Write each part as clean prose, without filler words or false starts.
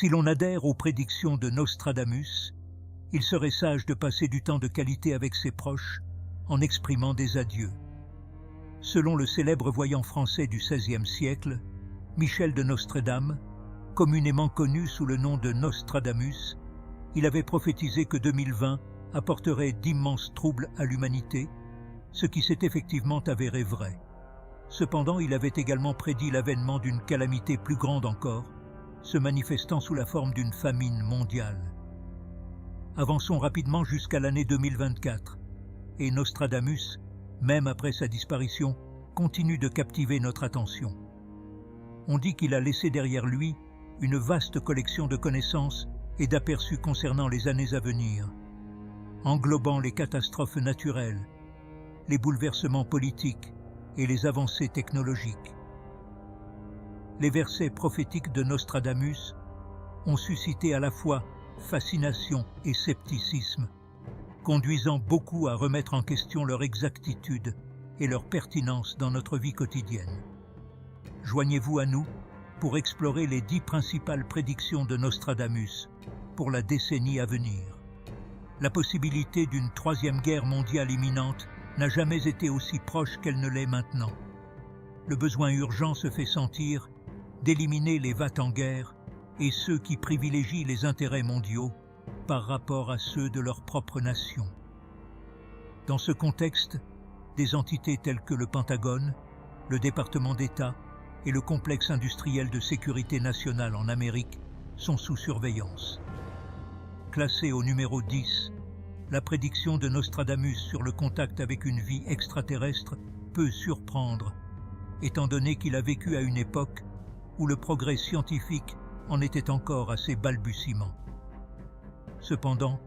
Si l'on adhère aux prédictions de Nostradamus, il serait sage de passer du temps de qualité avec ses proches en exprimant des adieux. Selon le célèbre voyant français du XVIe siècle, Michel de Nostredame, communément connu sous le nom de Nostradamus, il avait prophétisé que 2020 apporterait d'immenses troubles à l'humanité, ce qui s'est effectivement avéré vrai. Cependant, il avait également prédit l'avènement d'une calamité plus grande encore, se manifestant sous la forme d'une famine mondiale. Avançons rapidement jusqu'à l'année 2024, et Nostradamus, même après sa disparition, continue de captiver notre attention. On dit qu'il a laissé derrière lui une vaste collection de connaissances et d'aperçus concernant les années à venir, englobant les catastrophes naturelles, les bouleversements politiques et les avancées technologiques. Les versets prophétiques de Nostradamus ont suscité à la fois fascination et scepticisme, conduisant beaucoup à remettre en question leur exactitude et leur pertinence dans notre vie quotidienne. Joignez-vous à nous pour explorer les 10 principales prédictions de Nostradamus pour la décennie à venir. La possibilité d'une 3e guerre mondiale imminente n'a jamais été aussi proche qu'elle ne l'est maintenant. Le besoin urgent se fait sentir d'éliminer les va-t-en-guerre et ceux qui privilégient les intérêts mondiaux par rapport à ceux de leur propre nation. Dans ce contexte, des entités telles que le Pentagone, le département d'État et le complexe industriel de sécurité nationale en Amérique sont sous surveillance. Classée au numéro 10, la prédiction de Nostradamus sur le contact avec une vie extraterrestre peut surprendre, étant donné qu'il a vécu à une époque où le progrès scientifique en était encore à ses balbutiements. Cependant,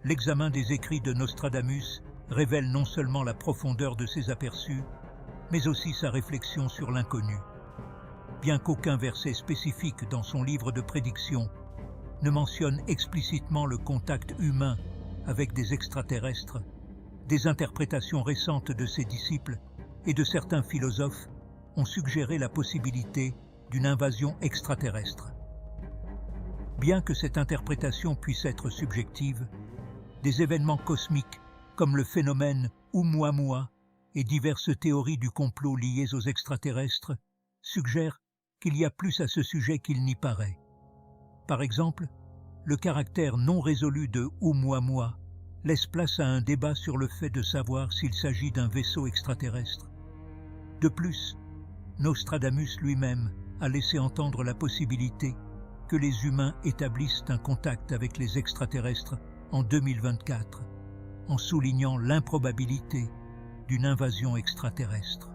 l'examen des écrits de Nostradamus révèle non seulement la profondeur de ses aperçus, mais aussi sa réflexion sur l'inconnu. Bien qu'aucun verset spécifique dans son livre de prédiction ne mentionne explicitement le contact humain avec des extraterrestres, des interprétations récentes de ses disciples et de certains philosophes ont suggéré la possibilité d'une invasion extraterrestre. Bien que cette interprétation puisse être subjective, des événements cosmiques comme le phénomène Oumuamua et diverses théories du complot liées aux extraterrestres suggèrent qu'il y a plus à ce sujet qu'il n'y paraît. Par exemple, le caractère non résolu de Oumuamua laisse place à un débat sur le fait de savoir s'il s'agit d'un vaisseau extraterrestre. De plus, Nostradamus lui-même a laissé entendre la possibilité que les humains établissent un contact avec les extraterrestres en 2024, en soulignant l'improbabilité d'une invasion extraterrestre.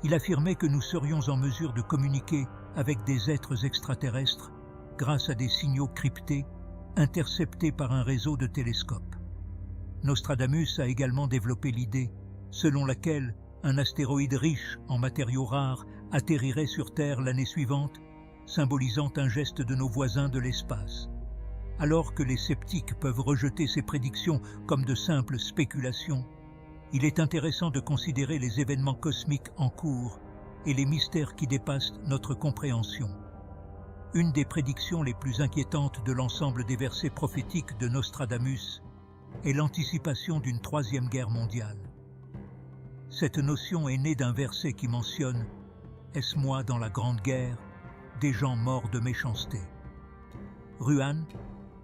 Il affirmait que nous serions en mesure de communiquer avec des êtres extraterrestres grâce à des signaux cryptés interceptés par un réseau de télescopes. Nostradamus a également développé l'idée selon laquelle un astéroïde riche en matériaux rares atterrirait sur Terre l'année suivante, symbolisant un geste de nos voisins de l'espace. Alors que les sceptiques peuvent rejeter ces prédictions comme de simples spéculations, il est intéressant de considérer les événements cosmiques en cours et les mystères qui dépassent notre compréhension. Une des prédictions les plus inquiétantes de l'ensemble des versets prophétiques de Nostradamus est l'anticipation d'une 3e guerre mondiale. Cette notion est née d'un verset qui mentionne « Est-ce moi dans la grande guerre, des gens morts de méchanceté ?» Ruan,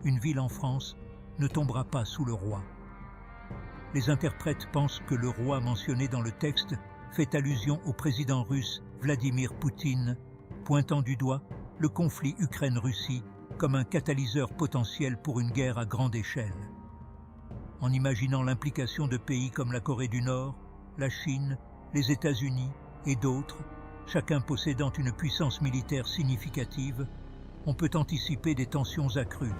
une ville en France, ne tombera pas sous le roi. Les interprètes pensent que le roi mentionné dans le texte fait allusion au président russe Vladimir Poutine, pointant du doigt le conflit Ukraine-Russie comme un catalyseur potentiel pour une guerre à grande échelle. En imaginant l'implication de pays comme la Corée du Nord, la Chine, les États-Unis et d'autres, chacun possédant une puissance militaire significative, on peut anticiper des tensions accrues.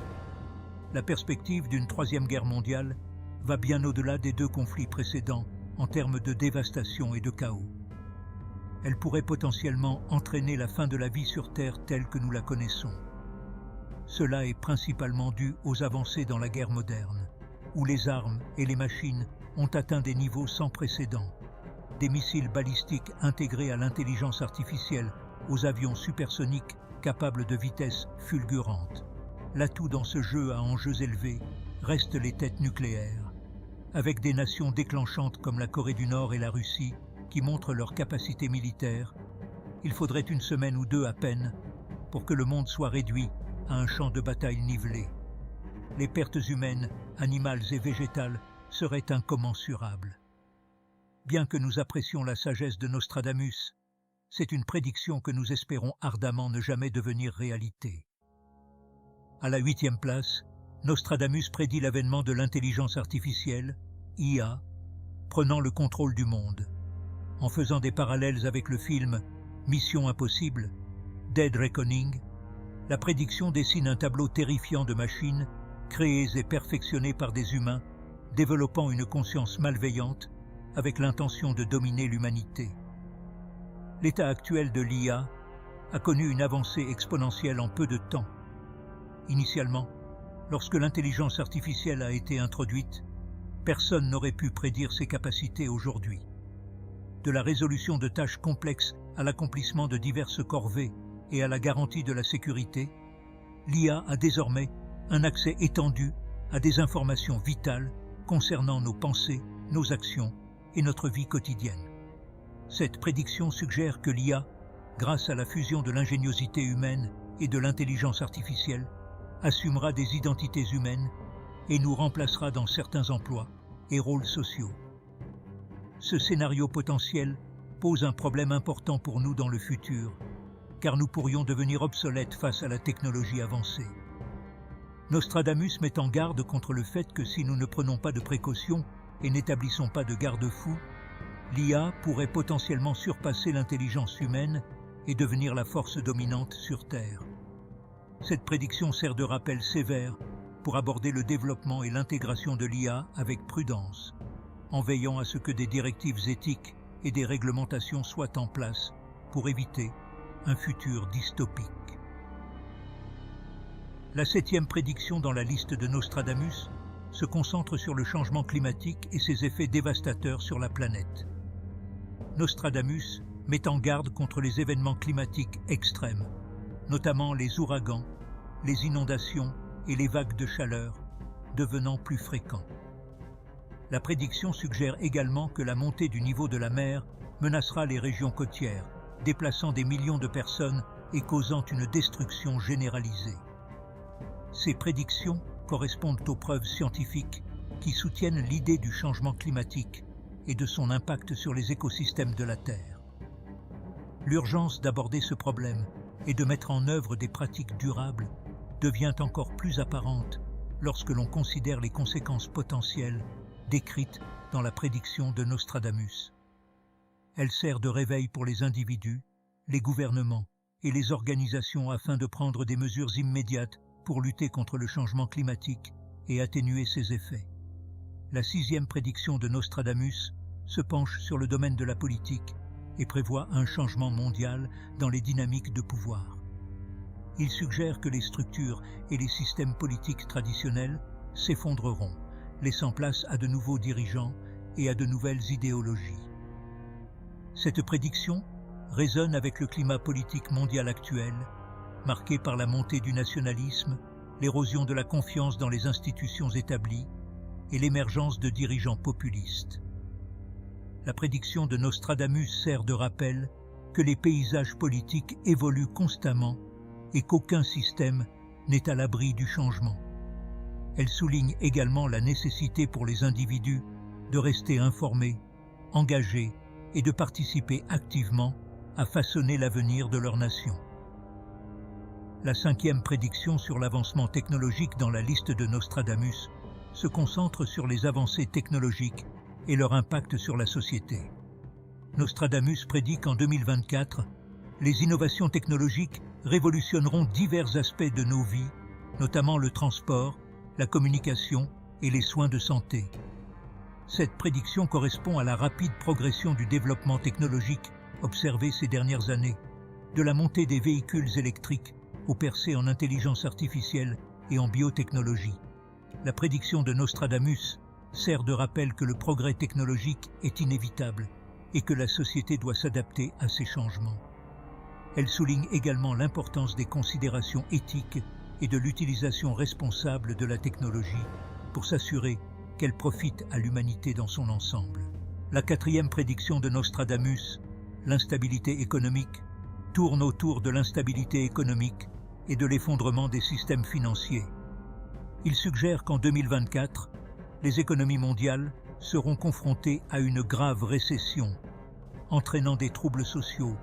La perspective d'une 3e guerre mondiale va bien au-delà des 2 conflits précédents en termes de dévastation et de chaos. Elle pourrait potentiellement entraîner la fin de la vie sur Terre telle que nous la connaissons. Cela est principalement dû aux avancées dans la guerre moderne, où les armes et les machines ont atteint des niveaux sans précédent. Des missiles balistiques intégrés à l'intelligence artificielle aux avions supersoniques capables de vitesses fulgurantes. L'atout dans ce jeu à enjeux élevés reste les têtes nucléaires, avec des nations déclenchantes comme la Corée du Nord et la Russie qui montrent leur capacité militaire. Il faudrait une semaine ou deux à peine pour que le monde soit réduit à un champ de bataille nivelé. Les pertes humaines, animales et végétales seraient incommensurables. Bien que nous apprécions la sagesse de Nostradamus, c'est une prédiction que nous espérons ardemment ne jamais devenir réalité. À la 8e place, Nostradamus prédit l'avènement de l'intelligence artificielle, IA, prenant le contrôle du monde. En faisant des parallèles avec le film Mission Impossible, Dead Reckoning, la prédiction dessine un tableau terrifiant de machines créées et perfectionnées par des humains, développant une conscience malveillante avec l'intention de dominer l'humanité. L'état actuel de l'IA a connu une avancée exponentielle en peu de temps. Initialement, lorsque l'intelligence artificielle a été introduite, personne n'aurait pu prédire ses capacités aujourd'hui. De la résolution de tâches complexes à l'accomplissement de diverses corvées et à la garantie de la sécurité, l'IA a désormais un accès étendu à des informations vitales concernant nos pensées, nos actions et notre vie quotidienne. Cette prédiction suggère que l'IA, grâce à la fusion de l'ingéniosité humaine et de l'intelligence artificielle, assumera des identités humaines et nous remplacera dans certains emplois et rôles sociaux. Ce scénario potentiel pose un problème important pour nous dans le futur, car nous pourrions devenir obsolètes face à la technologie avancée. Nostradamus met en garde contre le fait que si nous ne prenons pas de précautions et n'établissons pas de garde-fous, l'IA pourrait potentiellement surpasser l'intelligence humaine et devenir la force dominante sur Terre. Cette prédiction sert de rappel sévère pour aborder le développement et l'intégration de l'IA avec prudence, en veillant à ce que des directives éthiques et des réglementations soient en place pour éviter un futur dystopique. La 7e prédiction dans la liste de Nostradamus se concentre sur le changement climatique et ses effets dévastateurs sur la planète. Nostradamus met en garde contre les événements climatiques extrêmes, notamment les ouragans, les inondations et les vagues de chaleur, devenant plus fréquents. La prédiction suggère également que la montée du niveau de la mer menacera les régions côtières, déplaçant des millions de personnes et causant une destruction généralisée. Ces prédictions correspondent aux preuves scientifiques qui soutiennent l'idée du changement climatique et de son impact sur les écosystèmes de la Terre. L'urgence d'aborder ce problème et de mettre en œuvre des pratiques durables devient encore plus apparente lorsque l'on considère les conséquences potentielles décrites dans la prédiction de Nostradamus. Elle sert de réveil pour les individus, les gouvernements et les organisations afin de prendre des mesures immédiates pour lutter contre le changement climatique et atténuer ses effets. La 6e prédiction de Nostradamus se penche sur le domaine de la politique et prévoit un changement mondial dans les dynamiques de pouvoir. Il suggère que les structures et les systèmes politiques traditionnels s'effondreront, laissant place à de nouveaux dirigeants et à de nouvelles idéologies. Cette prédiction résonne avec le climat politique mondial actuel, marqué par la montée du nationalisme, l'érosion de la confiance dans les institutions établies et l'émergence de dirigeants populistes. La prédiction de Nostradamus sert de rappel que les paysages politiques évoluent constamment et qu'aucun système n'est à l'abri du changement. Elle souligne également la nécessité pour les individus de rester informés, engagés et de participer activement à façonner l'avenir de leur nation. La 5e prédiction sur l'avancement technologique dans la liste de Nostradamus se concentre sur les avancées technologiques et leur impact sur la société. Nostradamus prédit qu'en 2024, les innovations technologiques révolutionneront divers aspects de nos vies, notamment le transport, la communication et les soins de santé. Cette prédiction correspond à la rapide progression du développement technologique observé ces dernières années, de la montée des véhicules électriques aux percées en intelligence artificielle et en biotechnologie. La prédiction de Nostradamus sert de rappel que le progrès technologique est inévitable et que la société doit s'adapter à ces changements. Elle souligne également l'importance des considérations éthiques et de l'utilisation responsable de la technologie pour s'assurer qu'elle profite à l'humanité dans son ensemble. La quatrième prédiction de Nostradamus, l'instabilité économique, tourne autour de l'instabilité économique et de l'effondrement des systèmes financiers. Il suggère qu'en 2024, les économies mondiales seront confrontées à une grave récession, entraînant des troubles sociaux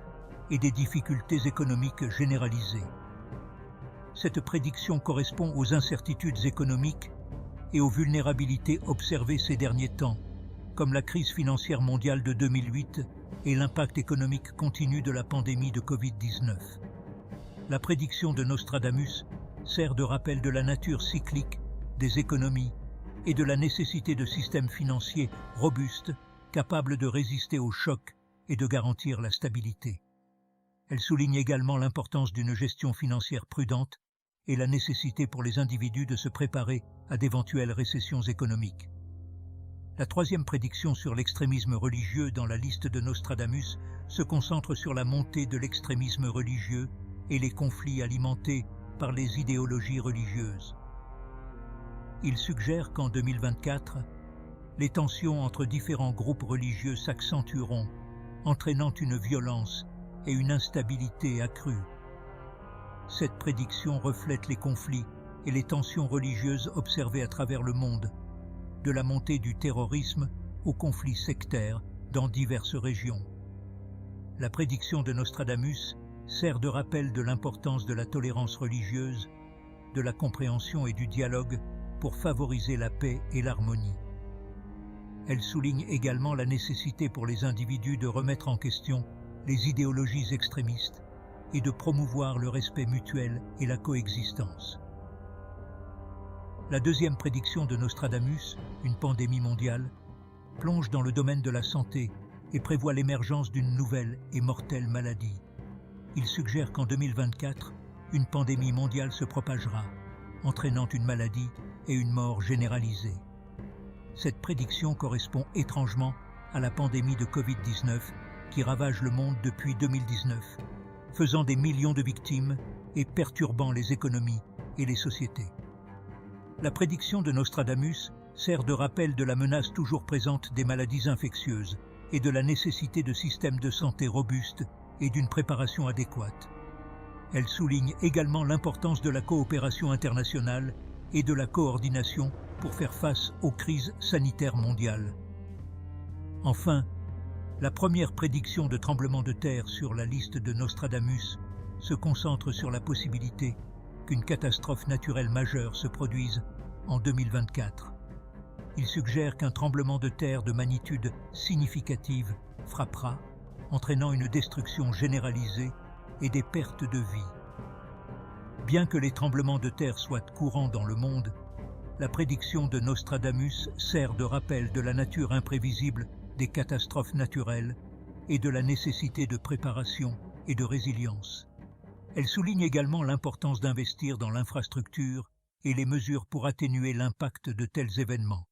et des difficultés économiques généralisées. Cette prédiction correspond aux incertitudes économiques et aux vulnérabilités observées ces derniers temps, comme la crise financière mondiale de 2008 et l'impact économique continu de la pandémie de Covid-19. La prédiction de Nostradamus sert de rappel de la nature cyclique des économies et de la nécessité de systèmes financiers robustes, capables de résister aux chocs et de garantir la stabilité. Elle souligne également l'importance d'une gestion financière prudente et la nécessité pour les individus de se préparer à d'éventuelles récessions économiques. La troisième prédiction sur l'extrémisme religieux dans la liste de Nostradamus se concentre sur la montée de l'extrémisme religieux et les conflits alimentés par les idéologies religieuses. Il suggère qu'en 2024, les tensions entre différents groupes religieux s'accentueront, entraînant une violence et une instabilité accrues. Cette prédiction reflète les conflits et les tensions religieuses observées à travers le monde, de la montée du terrorisme aux conflits sectaires dans diverses régions. La prédiction de Nostradamus sert de rappel de l'importance de la tolérance religieuse, de la compréhension et du dialogue pour favoriser la paix et l'harmonie. Elle souligne également la nécessité pour les individus de remettre en question les idéologies extrémistes et de promouvoir le respect mutuel et la coexistence. La deuxième prédiction de Nostradamus, une pandémie mondiale, plonge dans le domaine de la santé et prévoit l'émergence d'une nouvelle et mortelle maladie. Il suggère qu'en 2024, une pandémie mondiale se propagera, entraînant une maladie et une mort généralisée. Cette prédiction correspond étrangement à la pandémie de Covid-19 qui ravage le monde depuis 2019, faisant des millions de victimes et perturbant les économies et les sociétés. La prédiction de Nostradamus sert de rappel de la menace toujours présente des maladies infectieuses et de la nécessité de systèmes de santé robustes et d'une préparation adéquate. Elle souligne également l'importance de la coopération internationale et de la coordination pour faire face aux crises sanitaires mondiales. Enfin, la première prédiction de tremblement de terre sur la liste de Nostradamus se concentre sur la possibilité qu'une catastrophe naturelle majeure se produise en 2024. Il suggère qu'un tremblement de terre de magnitude significative frappera, entraînant une destruction généralisée et des pertes de vie. Bien que les tremblements de terre soient courants dans le monde, la prédiction de Nostradamus sert de rappel de la nature imprévisible des catastrophes naturelles et de la nécessité de préparation et de résilience. Elle souligne également l'importance d'investir dans l'infrastructure et les mesures pour atténuer l'impact de tels événements.